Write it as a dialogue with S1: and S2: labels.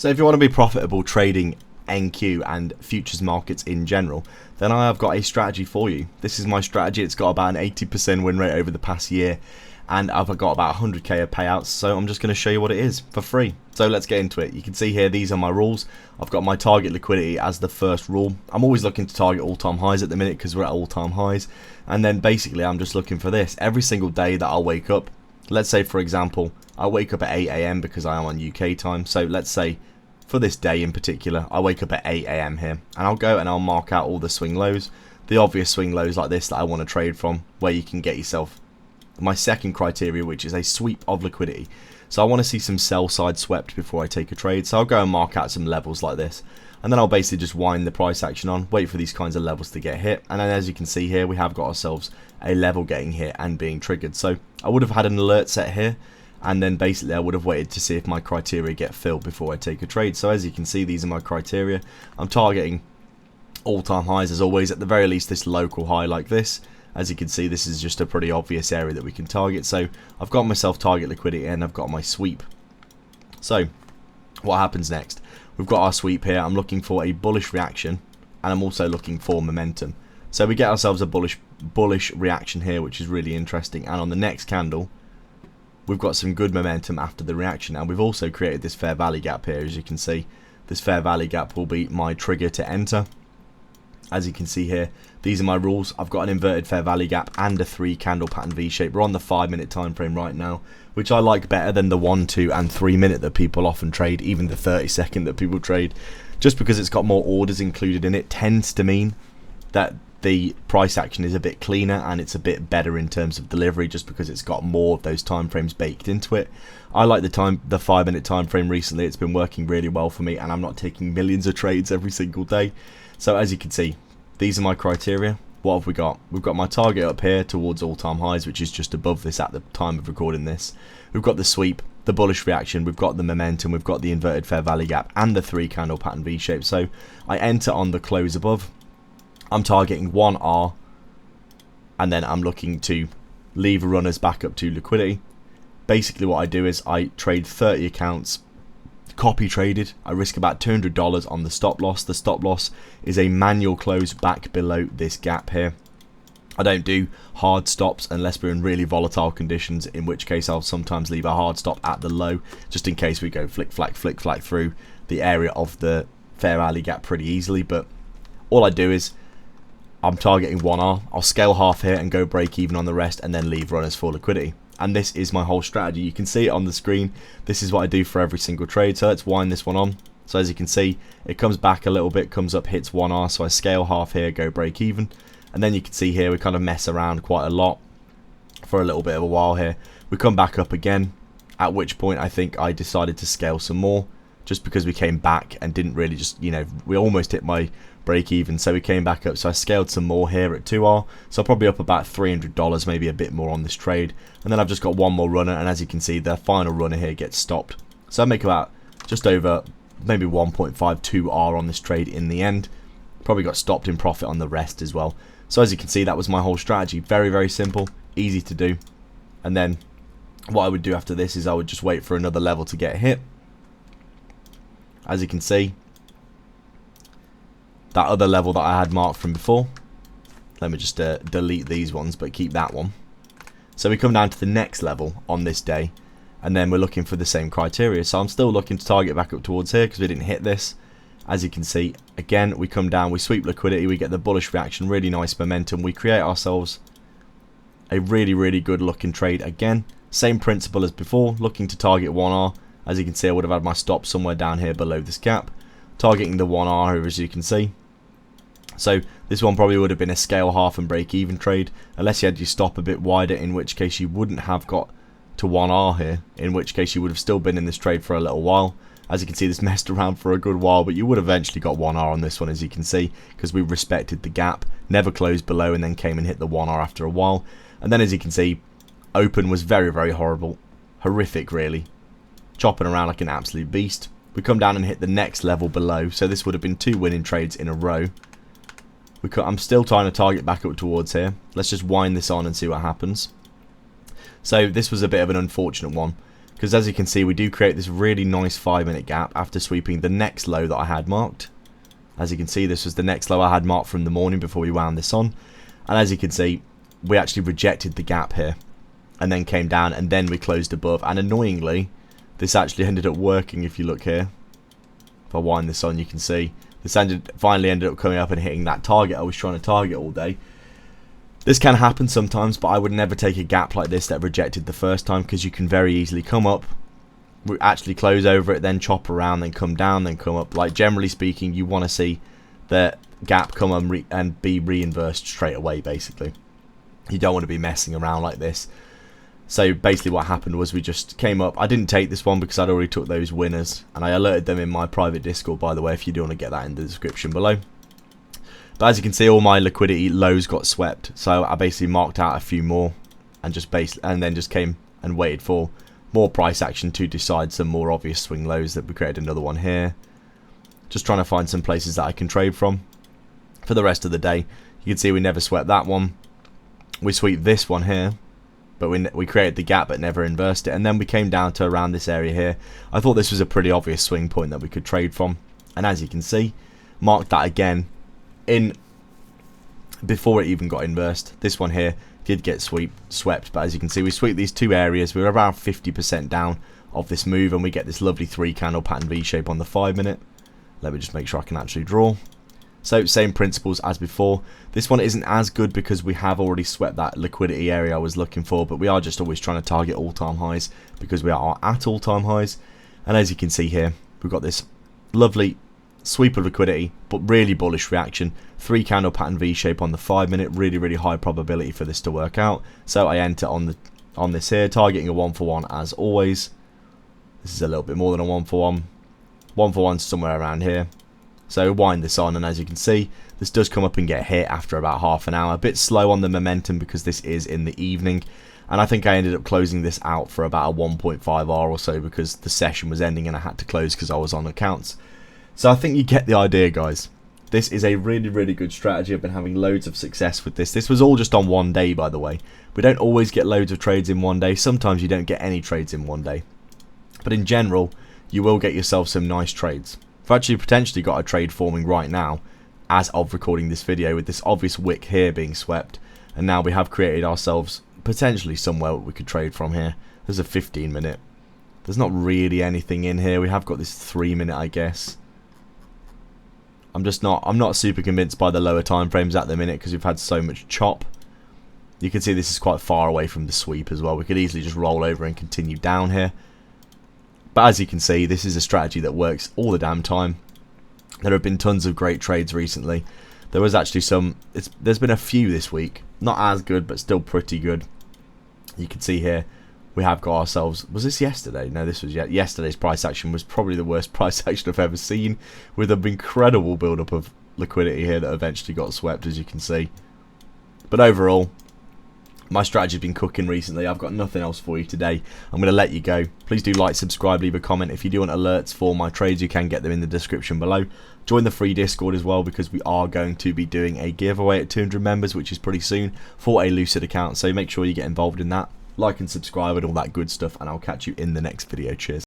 S1: So if you want to be profitable trading NQ and futures markets in general, then I have got a strategy for you. This is my strategy. It's got about an 80% win rate over the past year, and I've got about 100k of payouts, so I'm just going to show you what it is for free. So let's get into it. You can see here, these are my rules. I've got my target liquidity as the first rule. I'm always looking to target all-time highs at the minute because we're at all-time highs, and then basically I'm just looking for this every single day that I'll wake up. Let's say, for example, I wake up at 8 AM because I am on UK time, so let's say for this day in particular, I wake up at 8 AM here, and I'll go and I'll mark out all the swing lows, the obvious swing lows like this that I want to trade from, where you can get yourself my second criteria, which is a sweep of liquidity. So I want to see some sell side swept before I take a trade, so I'll go and mark out some levels like this, and then I'll basically just wind the price action on, wait for these kinds of levels to get hit, and then as you can see here, we have got ourselves a level getting hit and being triggered. So I would have had an alert set here, and then basically I would have waited to see if my criteria get filled before I take a trade. So as you can see, these are my criteria. I'm targeting all-time highs as always, at the very least this local high like this. As you can see, this is just a pretty obvious area that we can target. So I've got myself target liquidity and I've got my sweep. So what happens next? We've got our sweep here. I'm looking for a bullish reaction, and I'm also looking for momentum. So we get ourselves a bullish reaction here, which is really interesting. And on the next candle, we've got some good momentum after the reaction, and we've also created this fair value gap here. As you can see, this fair value gap will be my trigger to enter. As you can see here, these are my rules. I've got an inverted fair value gap and a 3 candle pattern V shape. We're on the 5-minute time frame right now, which I like better than the 1, 2 and 3 minute that people often trade, even the 30-second that people trade, just because it's got more orders included in it tends to mean that the price action is a bit cleaner and it's a bit better in terms of delivery, just because it's got more of those time frames baked into it. I like the 5-minute time frame recently. It's been working really well for me, and I'm not taking millions of trades every single day. So as you can see, these are my criteria. What have we got? We've got my target up here towards all-time highs, which is just above this at the time of recording this. We've got the sweep, the bullish reaction, we've got the momentum, we've got the inverted fair value gap and the 3 candle pattern V shape. So I enter on the close above. I'm targeting 1R, and then I'm looking to leave runners back up to liquidity. Basically what I do is I trade 30 accounts, copy traded. I risk about $200 on the stop loss. The stop loss is a manual close back below this gap here. I don't do hard stops unless we're in really volatile conditions, in which case I'll sometimes leave a hard stop at the low, just in case we go flick flack through the area of the fair value gap pretty easily. But all I do is I'm targeting 1R. I'll scale half here and go break even on the rest, and then leave runners for liquidity. And this is my whole strategy. You can see it on the screen. This is what I do for every single trade. So let's wind this one on. So as you can see, it comes back a little bit, comes up, hits 1R. So I scale half here, go break even. And then you can see here, we kind of mess around quite a lot for a little bit of a while here. We come back up again, at which point I think I decided to scale some more, just because we came back and didn't really just, you know, we almost hit my break even, so we came back up. So I scaled some more here at 2R, so probably up about $300, maybe a bit more on this trade. And then I've just got one more runner, and as you can see, the final runner here gets stopped. So I make about just over maybe 1.52R on this trade in the end. Probably got stopped in profit on the rest as well. So as you can see, that was my whole strategy. Very, very simple, easy to do. And then what I would do after this is I would just wait for another level to get hit. As you can see, that other level that I had marked from before. Let me just delete these ones, but keep that one. So we come down to the next level on this day, and then we're looking for the same criteria. So I'm still looking to target back up towards here because we didn't hit this. As you can see, again, we come down, we sweep liquidity, we get the bullish reaction, really nice momentum. We create ourselves a really, really good looking trade again. Same principle as before, looking to target 1R. As you can see, I would have had my stop somewhere down here below this gap. Targeting the 1R here, as you can see. So this one probably would have been a scale half and break even trade, unless you had your stop a bit wider, in which case you wouldn't have got to 1R here, in which case you would have still been in this trade for a little while. As you can see, this messed around for a good while, but you would have eventually got 1R on this one, as you can see, because we respected the gap, never closed below, and then came and hit the 1R after a while. And then as you can see, open was very, very horrific really, chopping around like an absolute beast. We come down and hit the next level below, so this would have been 2 winning trades in a row. I'm still trying to target back up towards here. Let's just wind this on and see what happens. So this was a bit of an unfortunate one, because as you can see we do create this really nice 5-minute gap after sweeping the next low that I had marked. As you can see, this was the next low I had marked from the morning before we wound this on, and as you can see we actually rejected the gap here and then came down, and then we closed above, and annoyingly this actually ended up working. If you look here, if I wind this on, you can see this finally ended up coming up and hitting that target I was trying to target all day. This can happen sometimes, but I would never take a gap like this that rejected the first time, because you can very easily come up, actually close over it, then chop around, then come down, then come up. Like, generally speaking, you want to see the gap come and be reinversed straight away, basically. You don't want to be messing around like this. So basically what happened was we just came up. I didn't take this one because I'd already took those winners, and I alerted them in my private Discord, by the way, if you do want to get that in the description below. But as you can see, all my liquidity lows got swept, so I basically marked out a few more and then just came and waited for more price action to decide some more obvious swing lows. That we created another one here, just trying to find some places that I can trade from for the rest of the day. You can see we never swept that one. We sweep this one here, but we created the gap but never inversed it, and then we came down to around this area here. I thought this was a pretty obvious swing point that we could trade from, and as you can see, marked that again in before it even got inversed. This one here did get swept, but as you can see, we sweep these two areas. We're around 50% down of this move, and we get this lovely 3-candle pattern V shape on the 5-minute. Let me just make sure I can actually draw. So same principles as before. This one isn't as good because we have already swept that liquidity area I was looking for, but we are just always trying to target all-time highs because we are at all-time highs. And as you can see here, we've got this lovely sweep of liquidity, but really bullish reaction. 3-candle pattern V shape on the 5-minute. Really high probability for this to work out. So I enter on this here, targeting a 1-for-1 as always. This is a little bit more than a 1-for-1. 1-for-1 somewhere around here. So wind this on, and as you can see, this does come up and get hit after about half an hour. A bit slow on the momentum because this is in the evening, and I think I ended up closing this out for about a 1.5R or so because the session was ending and I had to close because I was on accounts. So I think you get the idea, guys. This is a really good strategy. I've been having loads of success with this. This was all just on one day, by the way. We don't always get loads of trades in one day. Sometimes you don't get any trades in one day, but in general you will get yourself some nice trades. I've actually potentially got a trade forming right now as of recording this video, with this obvious wick here being swept, and now we have created ourselves potentially somewhere we could trade from here. There's a 15-minute. There's not really anything in here. We have got this 3-minute, I guess. I'm not super convinced by the lower time frames at the minute because we've had so much chop. You can see this is quite far away from the sweep as well. We could easily just roll over and continue down here. But as you can see, this is a strategy that works all the damn time. There have been tons of great trades recently. There was actually there's been a few this week. Not as good, but still pretty good. You can see here, we have got ourselves, was this yesterday? No, this was yesterday's price action was probably the worst price action I've ever seen, with an incredible build-up of liquidity here that eventually got swept, as you can see. But overall, my strategy's been cooking recently. I've got nothing else for you today. I'm going to let you go. Please do like, subscribe, leave a comment. If you do want alerts for my trades, you can get them in the description below. Join the free Discord as well, because we are going to be doing a giveaway at 200 members, which is pretty soon, for a Lucid account. So make sure you get involved in that. Like and subscribe and all that good stuff, and I'll catch you in the next video. Cheers.